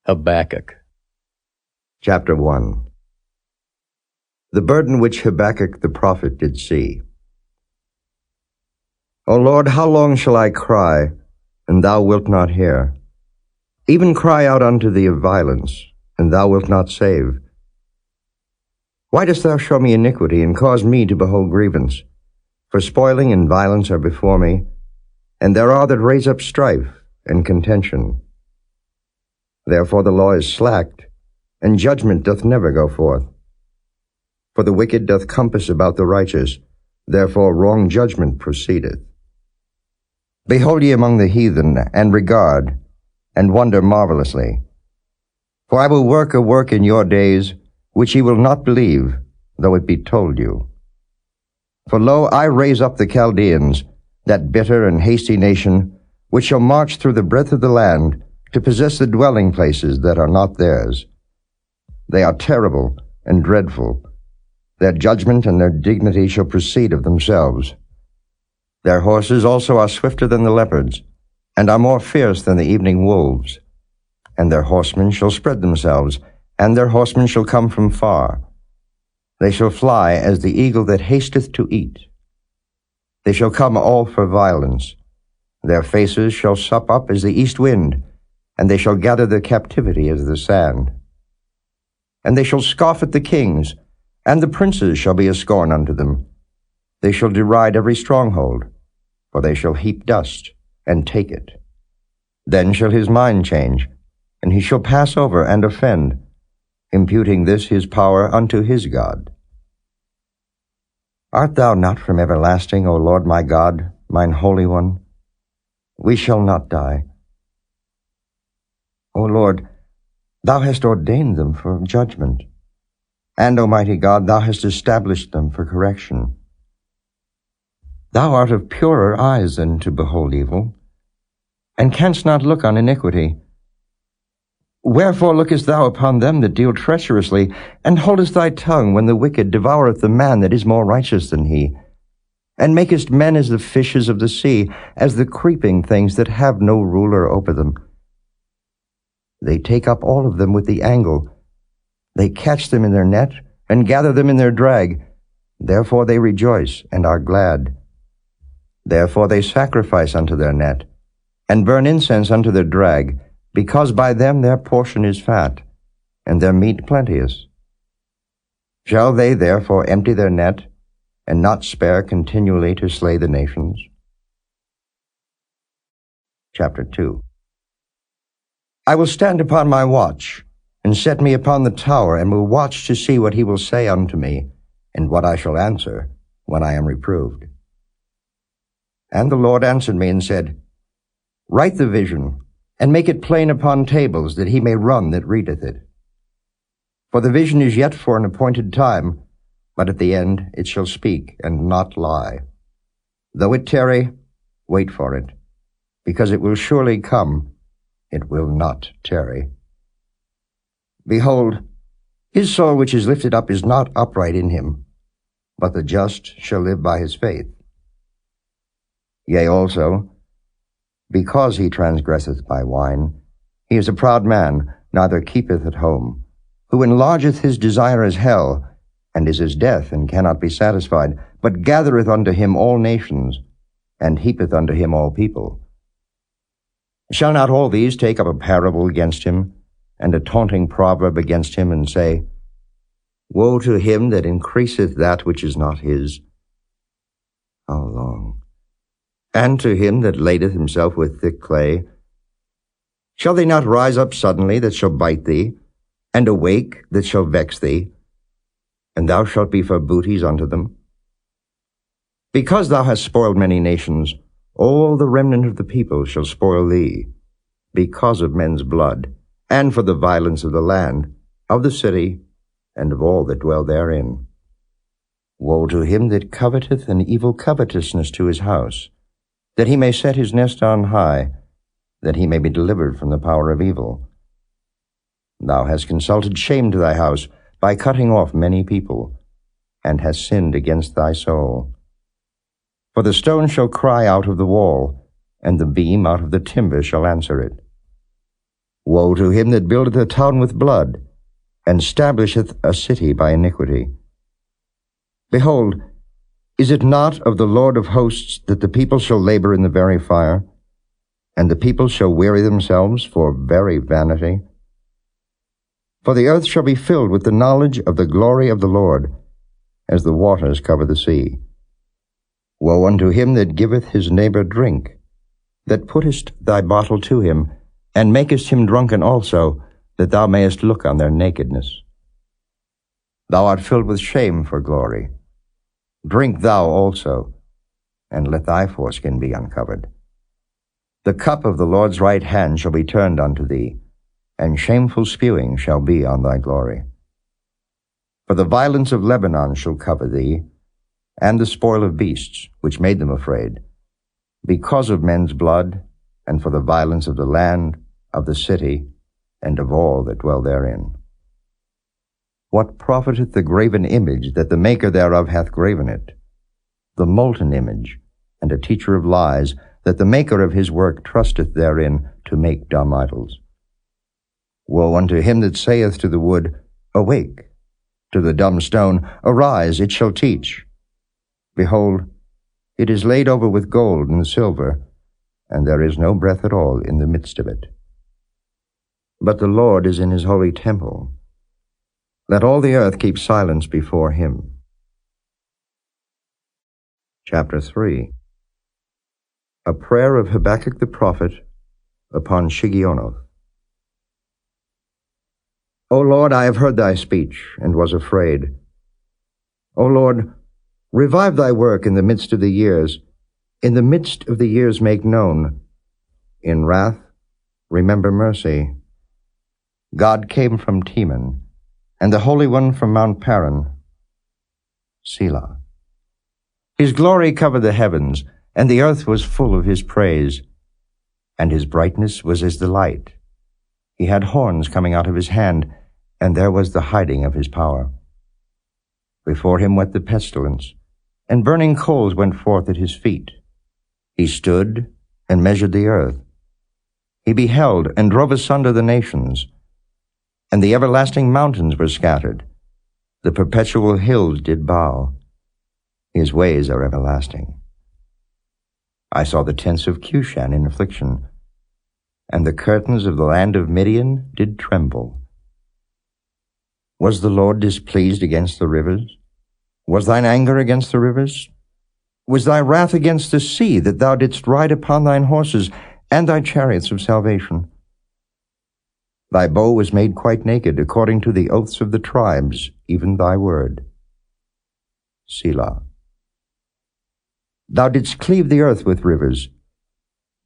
Habakkuk. Chapter 1. The burden which Habakkuk the prophet did see. O Lord, how long shall I cry, and thou wilt not hear? Even cry out unto thee of violence, and thou wilt not save. Why dost thou show me iniquity, and cause me to behold grievance? For spoiling and violence are before me, and there are that raise up strife and contention. Therefore the law is slacked, and judgment doth never go forth. For the wicked doth compass about the righteous, therefore wrong judgment proceedeth. Behold ye among the heathen, and regard, and wonder marvelously. For I will work a work in your days, which ye will not believe, though it be told you. For lo, I raise up the Chaldeans, that bitter and hasty nation, which shall march through the breadth of the land, to possess the dwelling places that are not theirs. They are terrible and dreadful. Their judgment and their dignity shall proceed of themselves. Their horses also are swifter than the leopards, and are more fierce than the evening wolves. And their horsemen shall spread themselves, and their horsemen shall come from far. They shall fly as the eagle that hasteth to eat. They shall come all for violence. Their faces shall sup up as the east wind, and they shall gather the captivity as the sand. And they shall scoff at the kings, and the princes shall be a scorn unto them. They shall deride every stronghold, for they shall heap dust, and take it. Then shall his mind change, and he shall pass over and offend, imputing this his power unto his God. Art thou not from everlasting, O Lord my God, mine Holy One? We shall not die. O Lord, thou hast ordained them for judgment, and, Almighty God, thou hast established them for correction. Thou art of purer eyes than to behold evil, and canst not look on iniquity. Wherefore lookest thou upon them that deal treacherously, and holdest thy tongue when the wicked devoureth the man that is more righteous than he, and makest men as the fishes of the sea, as the creeping things that have no ruler over them? They take up all of them with the angle. They catch them in their net, and gather them in their drag. Therefore they rejoice, and are glad. Therefore they sacrifice unto their net, and burn incense unto their drag, because by them their portion is fat, and their meat plenteous. Shall they therefore empty their net, and not spare continually to slay the nations? Chapter 2. I will stand upon my watch, and set me upon the tower, and will watch to see what he will say unto me, and what I shall answer when I am reproved. And the Lord answered me and said, Write the vision, and make it plain upon tables, that he may run that readeth it. For the vision is yet for an appointed time, but at the end it shall speak, and not lie. Though it tarry, wait for it, because it will surely come, it will not tarry. Behold, his soul which is lifted up is not upright in him, but the just shall live by his faith. Yea, also, because he transgresseth by wine, he is a proud man, neither keepeth at home, who enlargeth his desire as hell, and is as death, and cannot be satisfied, but gathereth unto him all nations, and heapeth unto him all people. Shall not all these take up a parable against him, and a taunting proverb against him, and say, Woe to him that increaseth that which is not his? How long? And to him that ladeth himself with thick clay? Shall they not rise up suddenly that shall bite thee, and awake that shall vex thee, and thou shalt be for booties unto them? Because thou hast spoiled many nations, all the remnant of the people shall spoil thee, because of men's blood, and for the violence of the land, of the city, and of all that dwell therein. Woe to him that coveteth an evil covetousness to his house, that he may set his nest on high, that he may be delivered from the power of evil. Thou hast consulted shame to thy house by cutting off many people, and hast sinned against thy soul. For the stone shall cry out of the wall, and the beam out of the timber shall answer it. Woe to him that buildeth a town with blood, and establisheth a city by iniquity. Behold, is it not of the Lord of hosts that the people shall labor in the very fire, and the people shall weary themselves for very vanity? For the earth shall be filled with the knowledge of the glory of the Lord, as the waters cover the sea. Woe unto him that giveth his neighbor drink, that puttest thy bottle to him, and makest him drunken also, that thou mayest look on their nakedness. Thou art filled with shame for glory. Drink thou also, and let thy foreskin be uncovered. The cup of the Lord's right hand shall be turned unto thee, and shameful spewing shall be on thy glory. For the violence of Lebanon shall cover thee, and the spoil of beasts, which made them afraid, because of men's blood, and for the violence of the land, of the city, and of all that dwell therein. What profiteth the graven image that the maker thereof hath graven it? The molten image, and a teacher of lies, that the maker of his work trusteth therein to make dumb idols. Woe unto him that saith to the wood, Awake! To the dumb stone, Arise, it shall teach. Behold, it is laid over with gold and silver, and there is no breath at all in the midst of it. But the Lord is in his holy temple. Let all the earth keep silence before him. Chapter 3. A prayer of Habakkuk the prophet upon Shigionoth. O Lord, I have heard thy speech, and was afraid. O Lord, revive thy work in the midst of the years. In the midst of the years make known. In wrath, remember mercy. God came from Teman, and the Holy One from Mount Paran. Selah. His glory covered the heavens, and the earth was full of his praise. And his brightness was as the light. He had horns coming out of his hand, and there was the hiding of his power. Before him went the pestilence, and burning coals went forth at his feet. He stood and measured the earth. He beheld and drove asunder the nations, and the everlasting mountains were scattered. The perpetual hills did bow. His ways are everlasting. I saw the tents of Cushan in affliction, and the curtains of the land of Midian did tremble. Was the Lord displeased against the rivers? Was thine anger against the rivers? Was thy wrath against the sea, that thou didst ride upon thine horses, and thy chariots of salvation? Thy bow was made quite naked, according to the oaths of the tribes, even thy word. Selah. Thou didst cleave the earth with rivers.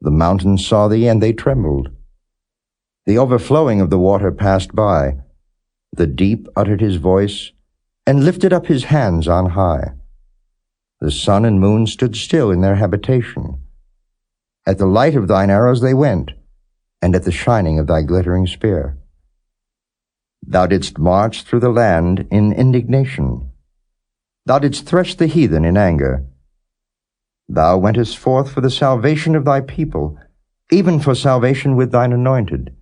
The mountains saw thee, and they trembled. The overflowing of the water passed by. The deep uttered his voice, and lifted up his hands on high. The sun and moon stood still in their habitation. At the light of thine arrows they went, and at the shining of thy glittering spear. Thou didst march through the land in indignation. Thou didst thresh the heathen in anger. Thou wentest forth for the salvation of thy people, even for salvation with thine anointed.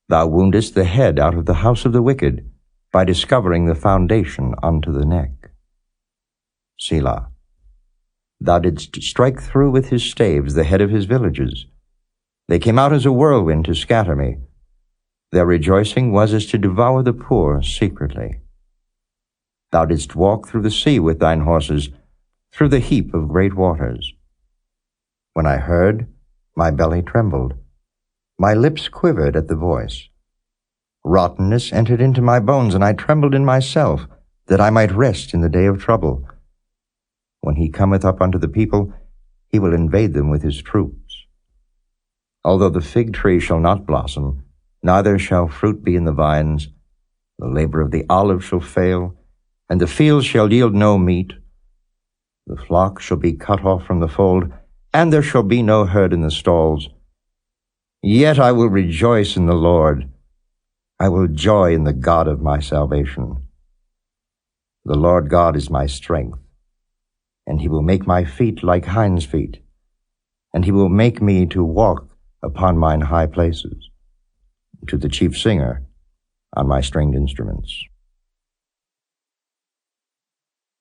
Thou woundest the head out of the house of the wicked, by discovering the foundation unto the neck. Selah. Thou didst strike through with his staves the head of his villages. They came out as a whirlwind to scatter me. Their rejoicing was as to devour the poor secretly. Thou didst walk through the sea with thine horses, through the heap of great waters. When I heard, my belly trembled. My lips quivered at the voice. Rottenness entered into my bones, and I trembled in myself, that I might rest in the day of trouble. When he cometh up unto the people, he will invade them with his troops. Although the fig tree shall not blossom, neither shall fruit be in the vines, the labor of the olive shall fail, and the fields shall yield no meat. The flock shall be cut off from the fold, and there shall be no herd in the stalls. Yet I will rejoice in the Lord. I will joy in the God of my salvation. The Lord God is my strength, and he will make my feet like hinds' feet, and he will make me to walk upon mine high places. to the chief singer on my stringed instruments.